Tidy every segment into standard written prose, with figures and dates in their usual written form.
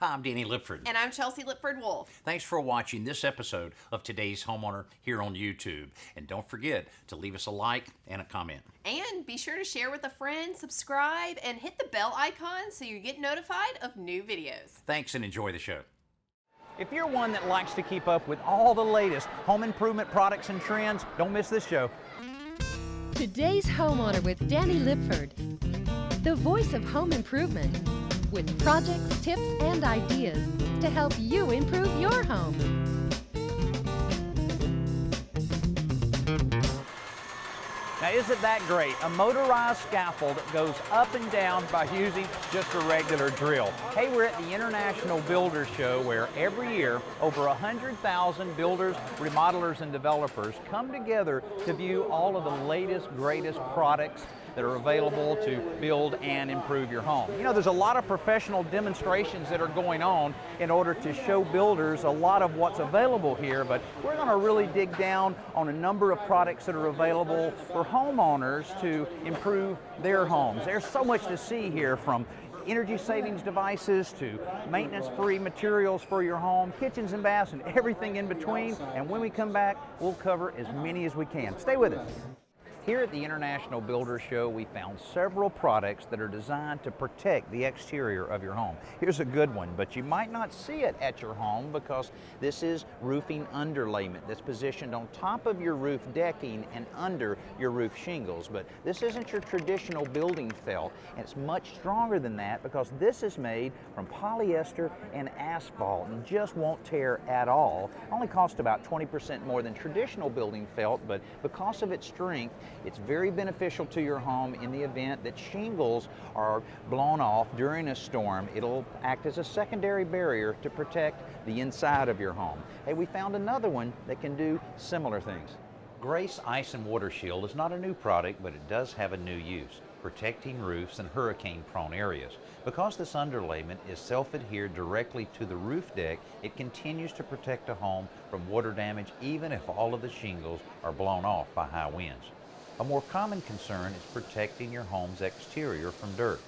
Hi, I'm Danny Lipford. And I'm Chelsea Lipford-Wolf. Thanks for watching this episode of Today's Homeowner here on YouTube. And don't forget to leave us a like and a comment. And be sure to share with a friend, subscribe, and hit the bell icon so you get notified of new videos. Thanks and enjoy the show. If you're one that likes to keep up with all the latest home improvement products and trends, don't miss this show. Today's Homeowner with Danny Lipford, the voice of home improvement, with projects, tips, and ideas to help you improve your home. Now, isn't that great? A motorized scaffold that goes up and down by using just a regular drill. Hey, we're at the International Builders Show, where every year over 100,000 builders, remodelers, and developers come together to view all of the latest, greatest products that are available to build and improve your home. You know, there's a lot of professional demonstrations that are going on in order to show builders a lot of what's available here, but we're going to really dig down on a number of products that are available for homeowners to improve their homes. There's so much to see here, from energy savings devices to maintenance-free materials for your home, kitchens and baths, and everything in between. And when we come back, we'll cover as many as we can. Stay with us. Here at the International Builders Show, we found several products that are designed to protect the exterior of your home. Here's a good one, but you might not see it at your home because this is roofing underlayment that's positioned on top of your roof decking and under your roof shingles. But this isn't your traditional building felt, and it's much stronger than that because this is made from polyester and asphalt and just won't tear at all. It only costs about 20% more than traditional building felt, but because of its strength, it's very beneficial to your home in the event that shingles are blown off during a storm. It'll act as a secondary barrier to protect the inside of your home. Hey, we found another one that can do similar things. Grace Ice and Water Shield is not a new product, but it does have a new use: protecting roofs in hurricane-prone areas. Because this underlayment is self-adhered directly to the roof deck, it continues to protect a home from water damage even if all of the shingles are blown off by high winds. A more common concern is protecting your home's exterior from dirt.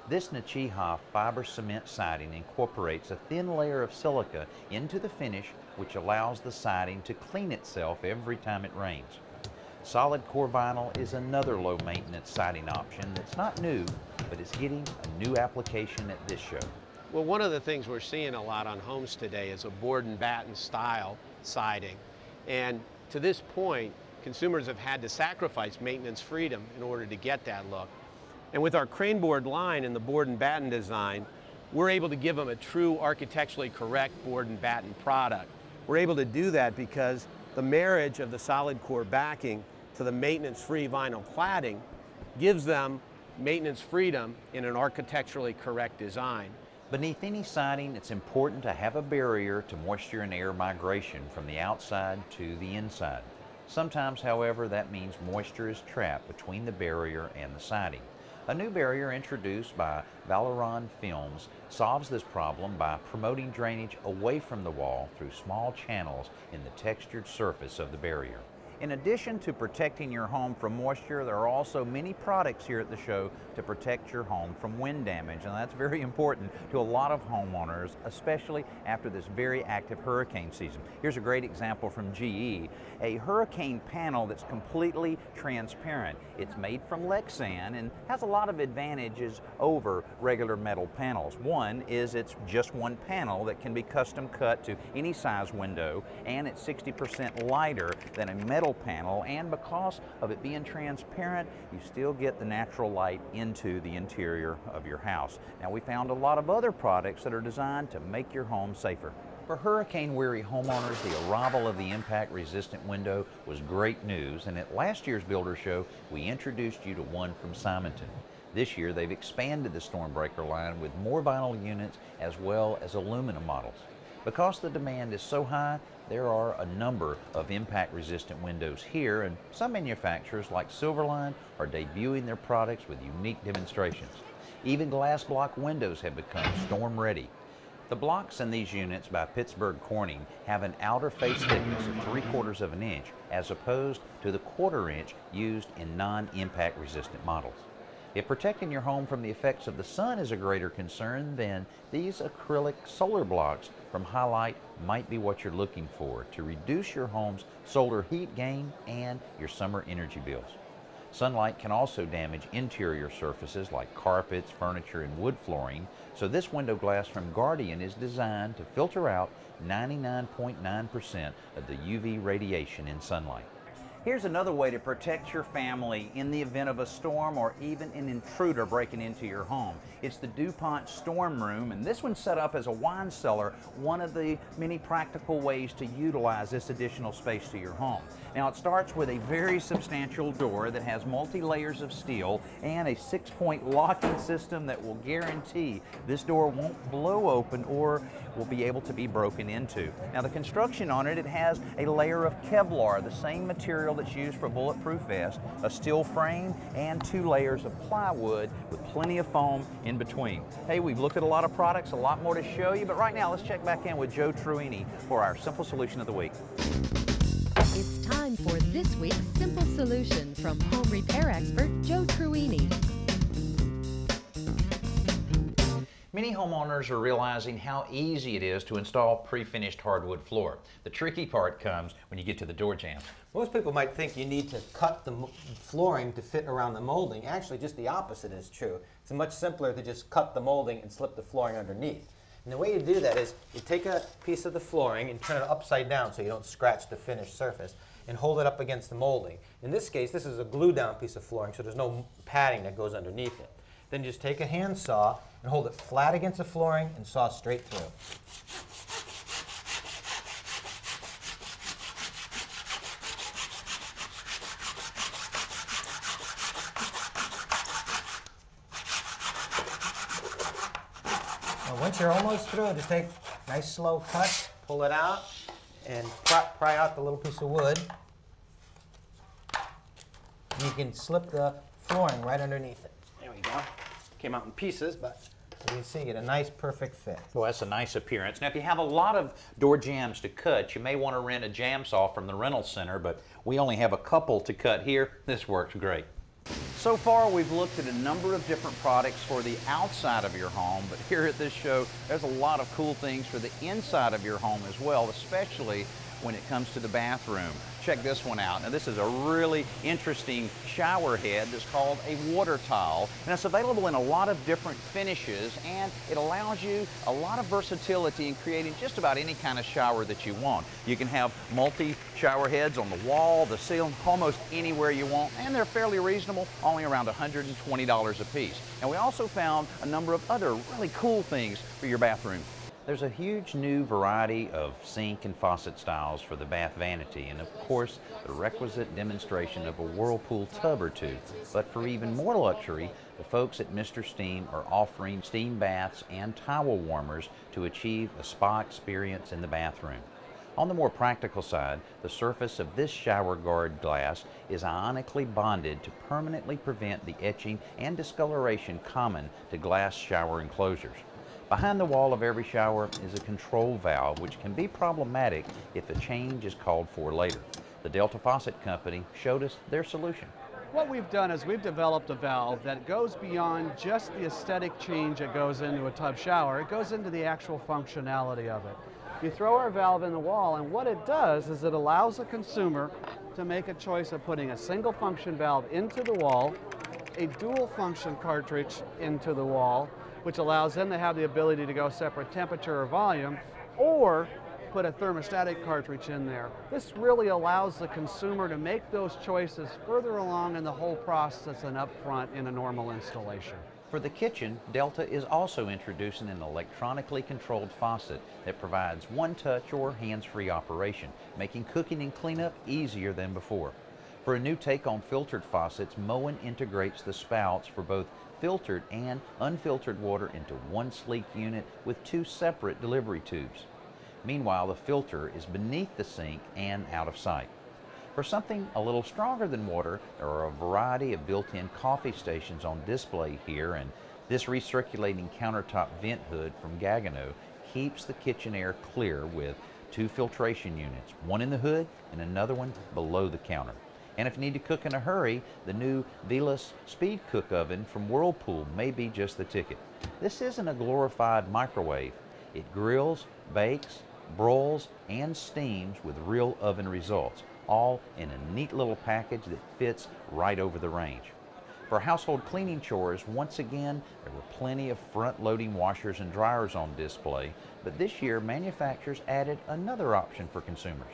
This Nichiha fiber cement siding incorporates a thin layer of silica into the finish, which allows the siding to clean itself every time it rains. Solid core vinyl is another low maintenance siding option that's not new, but it's getting a new application at this show. Well, one of the things we're seeing a lot on homes today is a board and batten style siding. And to this point, consumers have had to sacrifice maintenance freedom in order to get that look. And with our crane board line and the board and batten design, we're able to give them a true architecturally correct board and batten product. We're able to do that because the marriage of the solid core backing to the maintenance-free vinyl cladding gives them maintenance freedom in an architecturally correct design. Beneath any siding, it's important to have a barrier to moisture and air migration from the outside to the inside. Sometimes, however, that means moisture is trapped between the barrier and the siding. A new barrier introduced by Valoron Films solves this problem by promoting drainage away from the wall through small channels in the textured surface of the barrier. In addition to protecting your home from moisture, there are also many products here at the show to protect your home from wind damage, and that's very important to a lot of homeowners, especially after this very active hurricane season. Here's a great example from GE, a hurricane panel that's completely transparent. It's made from Lexan and has a lot of advantages over regular metal panels. One is it's just one panel that can be custom cut to any size window, and it's 60% lighter than a metal panel, and because of it being transparent, you still get the natural light into the interior of your house. Now, we found a lot of other products that are designed to make your home safer. For hurricane-weary homeowners, the arrival of the impact-resistant window was great news, and at last year's Builder Show, we introduced you to one from Simonton. This year, they've expanded the Stormbreaker line with more vinyl units as well as aluminum models. Because the demand is so high, there are a number of impact-resistant windows here, and some manufacturers like Silverline are debuting their products with unique demonstrations. Even glass block windows have become storm-ready. The blocks in these units by Pittsburgh Corning have an outer face thickness of 3/4 of an inch as opposed to the 1/4 inch used in non-impact resistant models. If protecting your home from the effects of the sun is a greater concern, then these acrylic solar blocks from Highlight might be what you're looking for to reduce your home's solar heat gain and your summer energy bills. Sunlight can also damage interior surfaces like carpets, furniture, and wood flooring, so this window glass from Guardian is designed to filter out 99.9% of the UV radiation in sunlight. Here's another way to protect your family in the event of a storm or even an intruder breaking into your home. It's the DuPont Storm Room, and this one's set up as a wine cellar, one of the many practical ways to utilize this additional space to your home. Now, it starts with a very substantial door that has multi-layers of steel and a 6-point locking system that will guarantee this door won't blow open or will be able to be broken into. Now, the construction on it has a layer of Kevlar, the same material that's used for bulletproof vests, a steel frame, and 2 layers of plywood with plenty of foam in between. Hey, we've looked at a lot of products, a lot more to show you, but right now let's check back in with Joe Truini for our Simple Solution of the Week. It's time for this week's Simple Solution from home repair expert Joe Truini. Many homeowners are realizing how easy it is to install pre-finished hardwood floor. The tricky part comes when you get to the door jambs. Most people might think you need to cut the flooring to fit around the molding. Actually, just the opposite is true. It's much simpler to just cut the molding and slip the flooring underneath. And the way you do that is you take a piece of the flooring and turn it upside down so you don't scratch the finished surface and hold it up against the molding. In this case, this is a glue-down piece of flooring, so there's no padding that goes underneath it. Then just take a handsaw and hold it flat against the flooring and saw straight through. Once you're almost through, just take a nice slow cut, pull it out, and pry out the little piece of wood. And you can slip the flooring right underneath it. There we go. Came out in pieces, but you can see, get a nice perfect fit. Well, that's a nice appearance. Now, if you have a lot of door jambs to cut, you may want to rent a jam saw from the rental center, but we only have a couple to cut here. This works great. So far, we've looked at a number of different products for the outside of your home, but here at this show, there's a lot of cool things for the inside of your home as well, especially when it comes to the bathroom. Check this one out. Now, this is a really interesting shower head that's called a water towel, and it's available in a lot of different finishes, and it allows you a lot of versatility in creating just about any kind of shower that you want. You can have multi-shower heads on the wall, the ceiling, almost anywhere you want, and they're fairly reasonable, only around $120 a piece. And we also found a number of other really cool things for your bathroom. There's a huge new variety of sink and faucet styles for the bath vanity, and of course the requisite demonstration of a Whirlpool tub or two. But for even more luxury, the folks at Mr. Steam are offering steam baths and towel warmers to achieve a spa experience in the bathroom. On the more practical side, the surface of this shower guard glass is ionically bonded to permanently prevent the etching and discoloration common to glass shower enclosures. Behind the wall of every shower is a control valve, which can be problematic if a change is called for later. The Delta Faucet Company showed us their solution. What we've done is we've developed a valve that goes beyond just the aesthetic change that goes into a tub shower. It goes into the actual functionality of it. You throw our valve in the wall, and what it does is it allows the consumer to make a choice of putting a single function valve into the wall, a dual function cartridge into the wall, which allows them to have the ability to go separate temperature or volume, or put a thermostatic cartridge in there. This really allows the consumer to make those choices further along in the whole process and up front in a normal installation. For the kitchen, Delta is also introducing an electronically controlled faucet that provides one-touch or hands-free operation, making cooking and cleanup easier than before. For a new take on filtered faucets, Moen integrates the spouts for both filtered and unfiltered water into one sleek unit with 2 separate delivery tubes. Meanwhile, the filter is beneath the sink and out of sight. For something a little stronger than water, there are a variety of built-in coffee stations on display here, and this recirculating countertop vent hood from Gagano keeps the kitchen air clear with 2 filtration units, one in the hood and another one below the counter. And if you need to cook in a hurry, the new Velas Speed Cook Oven from Whirlpool may be just the ticket. This isn't a glorified microwave. It grills, bakes, broils, and steams with real oven results, all in a neat little package that fits right over the range. For household cleaning chores, once again, there were plenty of front-loading washers and dryers on display, but this year manufacturers added another option for consumers.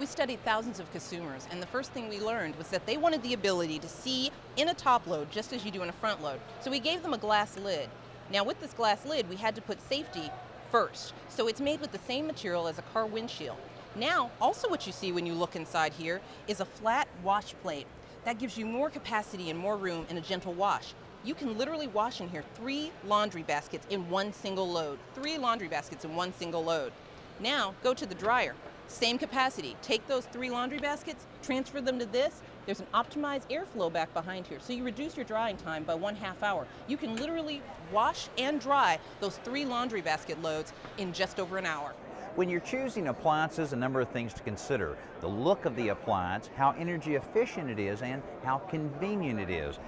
We studied thousands of consumers, and the first thing we learned was that they wanted the ability to see in a top load just as you do in a front load. So we gave them a glass lid. Now with this glass lid, we had to put safety first. So it's made with the same material as a car windshield. Now, also what you see when you look inside here is a flat wash plate. That gives you more capacity and more room and a gentle wash. You can literally wash in here 3 laundry baskets in one single load. 3 laundry baskets in one single load. Now, go to the dryer. Same capacity. Take those 3 laundry baskets, transfer them to this. There's an optimized airflow back behind here, so you reduce your drying time by 1/2 hour. You can literally wash and dry those 3 laundry basket loads in just over an hour. When you're choosing appliances, a number of things to consider. The look of the appliance, how energy efficient it is, and how convenient it is.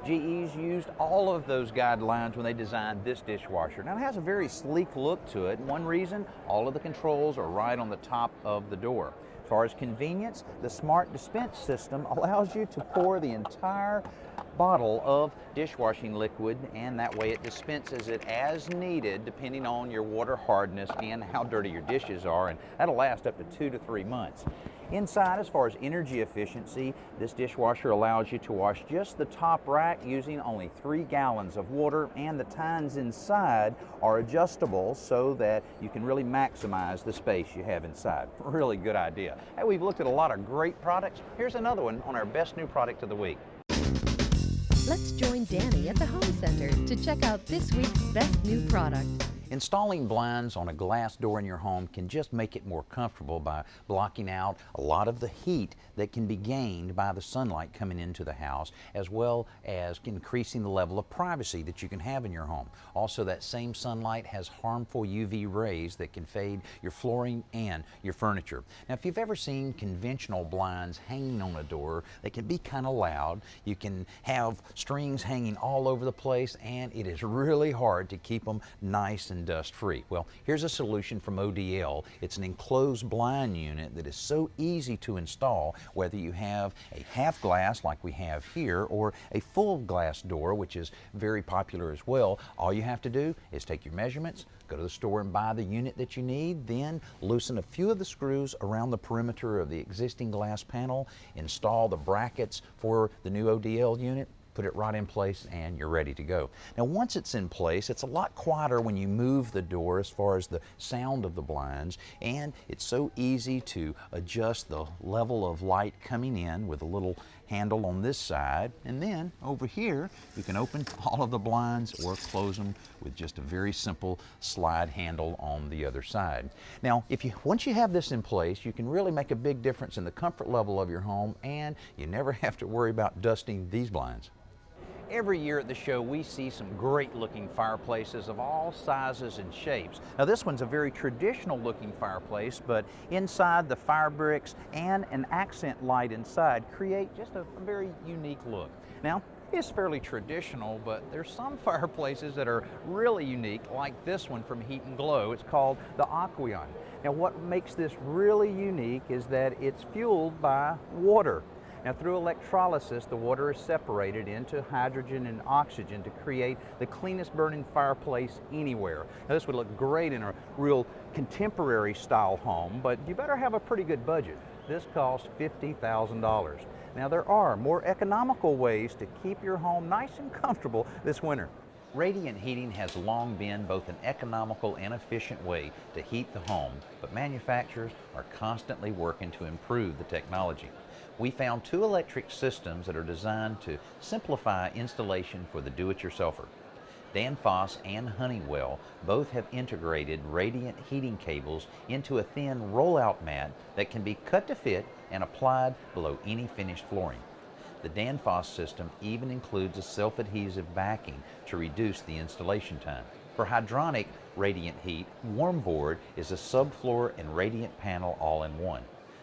GE's used all of those guidelines when they designed this dishwasher. Now it has a very sleek look to it. One reason, all of the controls are right on the top of the door. As far as convenience, the smart dispense system allows you to pour the entire bottle of dishwashing liquid, and that way it dispenses it as needed depending on your water hardness and how dirty your dishes are, and that'll last up to 2 to 3 months. Inside, as far as energy efficiency, this dishwasher allows you to wash just the top rack using only 3 gallons of water, and the tines inside are adjustable so that you can really maximize the space you have inside. Really good idea. Hey, we've looked at a lot of great products. Here's another one on our best new product of the week. Let's join Danny at the Home Center to check out this week's best new product. Installing blinds on a glass door in your home can just make it more comfortable by blocking out a lot of the heat that can be gained by the sunlight coming into the house, as well as increasing the level of privacy that you can have in your home. Also, that same sunlight has harmful UV rays that can fade your flooring and your furniture. Now, if you've ever seen conventional blinds hanging on a door, they can be kind of loud. You can have strings hanging all over the place, and it is really hard to keep them nice and dust-free. Well, here's a solution from ODL. It's an enclosed blind unit that is so easy to install, whether you have a half glass like we have here or a full glass door, which is very popular as well. All you have to do is take your measurements, go to the store and buy the unit that you need, then loosen a few of the screws around the perimeter of the existing glass panel, install the brackets for the new ODL unit, put it right in place, and you're ready to go. Now, once it's in place, it's a lot quieter when you move the door as far as the sound of the blinds, and it's so easy to adjust the level of light coming in with a little handle on this side, and then over here you can open all of the blinds or close them with just a very simple slide handle on the other side. Now, once you have this in place, you can really make a big difference in the comfort level of your home, and you never have to worry about dusting these blinds. Every year at the show, we see some great looking fireplaces of all sizes and shapes. Now, this one's a very traditional looking fireplace, but inside, the fire bricks and an accent light inside create just a very unique look. Now, it's fairly traditional, but there's some fireplaces that are really unique, like this one from Heat and Glow. It's called the Aqueon. Now, what makes this really unique is that it's fueled by water. Now, through electrolysis, the water is separated into hydrogen and oxygen to create the cleanest burning fireplace anywhere. Now, this would look great in a real contemporary style home, but you better have a pretty good budget. This costs $50,000. Now, there are more economical ways to keep your home nice and comfortable this winter. Radiant heating has long been both an economical and efficient way to heat the home, but manufacturers are constantly working to improve the technology. We found 2 electric systems that are designed to simplify installation for the do-it-yourselfer. Danfoss and Honeywell both have integrated radiant heating cables into a thin rollout mat that can be cut to fit and applied below any finished flooring. The Danfoss system even includes a self-adhesive backing to reduce the installation time. For hydronic radiant heat, Warm Board is a subfloor and radiant panel all in one.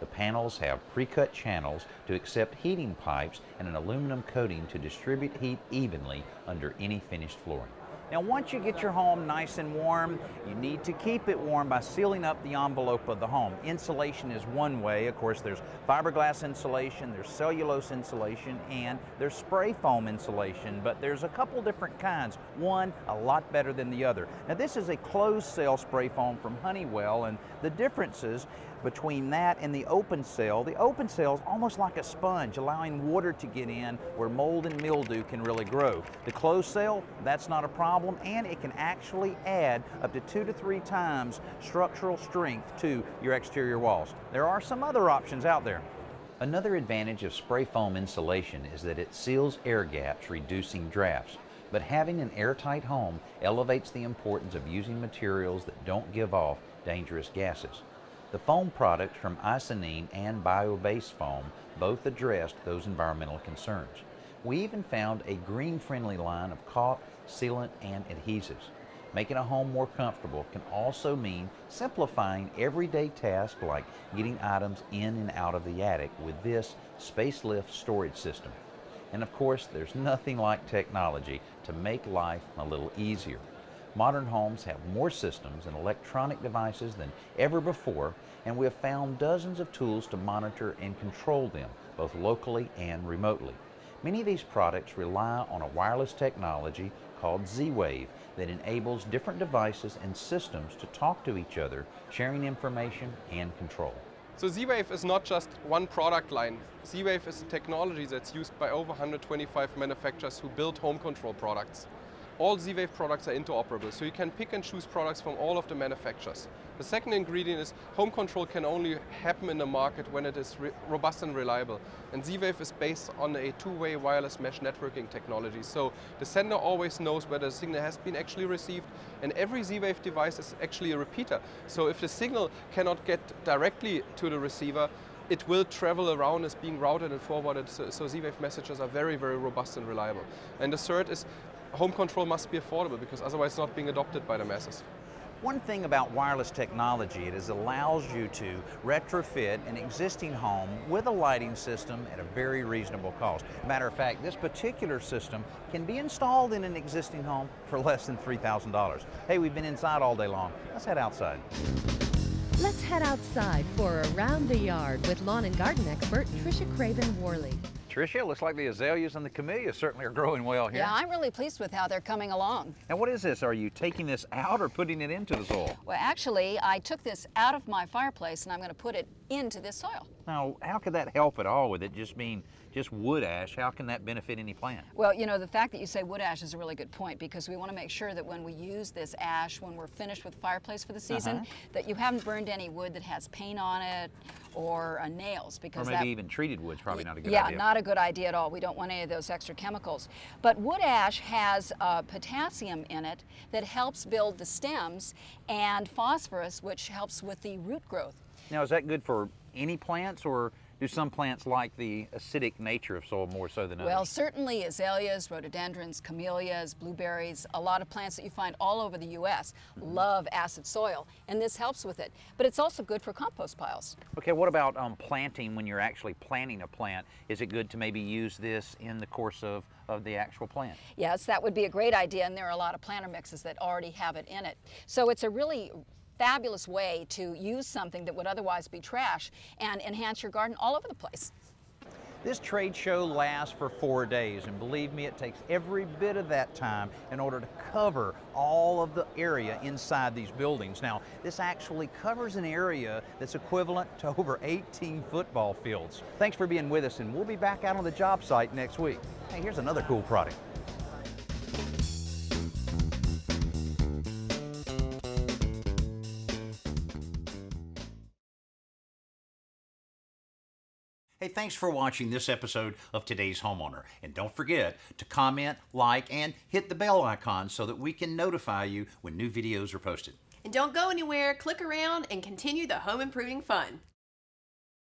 The panels have pre-cut channels to accept heating pipes and an aluminum coating to distribute heat evenly under any finished flooring. Now, once you get your home nice and warm, you need to keep it warm by sealing up the envelope of the home. Insulation is one way. Of course, there's fiberglass insulation, there's cellulose insulation, and there's spray foam insulation, but there's a couple different kinds, one a lot better than the other. Now, this is a closed cell spray foam from Honeywell, and the differences between that and the open cell is almost like a sponge, allowing water to get in where mold and mildew can really grow. The closed cell, that's not a problem, and it can actually add up to 2 to 3 times structural strength to your exterior walls. There are some other options out there. Another advantage of spray foam insulation is that it seals air gaps, reducing drafts. But having an airtight home elevates the importance of using materials that don't give off dangerous gases. The foam products from Icynene and bio-based foam both addressed those environmental concerns. We even found a green-friendly line of caulk, sealant, and adhesives. Making a home more comfortable can also mean simplifying everyday tasks like getting items in and out of the attic with this Space Lift storage system. And of course, there's nothing like technology to make life a little easier. Modern homes have more systems and electronic devices than ever before, and we have found dozens of tools to monitor and control them, both locally and remotely. Many of these products rely on a wireless technology called Z-Wave that enables different devices and systems to talk to each other, sharing information and control. So Z-Wave is not just one product line. Z-Wave is a technology that's used by over 125 manufacturers who build home control products. All Z-Wave products are interoperable, so you can pick and choose products from all of the manufacturers. The second ingredient is home control can only happen in the market when it is robust and reliable. And Z-Wave is based on a two-way wireless mesh networking technology. So the sender always knows whether the signal has been actually received, and every Z-Wave device is actually a repeater. So if the signal cannot get directly to the receiver, it will travel around as being routed and forwarded. So Z-Wave messages are very, very robust and reliable. And the third is home control must be affordable, because otherwise it's not being adopted by the masses. One thing about wireless technology, it allows you to retrofit an existing home with a lighting system at a very reasonable cost. Matter of fact, this particular system can be installed in an existing home for less than $3,000. Hey, we've been inside all day long. Let's head outside. Let's head outside for Around the Yard with lawn and garden expert Tricia Craven-Worley. Tricia, looks like the azaleas and the camellias certainly are growing well here. Yeah, I'm really pleased with how they're coming along. Now, what is this? Are you taking this out or putting it into the soil? Well, actually, I took this out of my fireplace and I'm going to put it into this soil. Now, how could that help at all with it just being just wood ash? How can that benefit any plant? Well, you know, the fact that you say wood ash is a really good point, because we want to make sure that when we use this ash, when we're finished with the fireplace for the season, that you haven't burned any wood that has paint on it or nails. Because or maybe even treated wood's probably not a good idea. idea. Yeah, not a good idea at all. We don't want any of those extra chemicals. But wood ash has potassium in it that helps build the stems, and phosphorus, which helps with the root growth. Now, is that good for any plants, or do some plants like the acidic nature of soil more so than others? Well, certainly azaleas, rhododendrons, camellias, blueberries, a lot of plants that you find all over the U.S. love acid soil, and this helps with it. But it's also good for compost piles. Okay, what about planting? When you're actually planting a plant, is it good to maybe use this in the course of the actual plant? Yes, that would be a great idea, and there are a lot of planter mixes that already have it in it. So it's a really fabulous way to use something that would otherwise be trash and enhance your garden all over the place. This trade show lasts for 4 days, and believe me, it takes every bit of that time in order to cover all of the area inside these buildings. Now, this actually covers an area that's equivalent to over 18 football fields. Thanks for being with us, and we'll be back out on the job site next week. Hey, here's another cool product. Hey, thanks for watching this episode of Today's Homeowner. And don't forget to comment, like, and hit the bell icon so that we can notify you when new videos are posted. And don't go anywhere, click around and continue the home improving fun.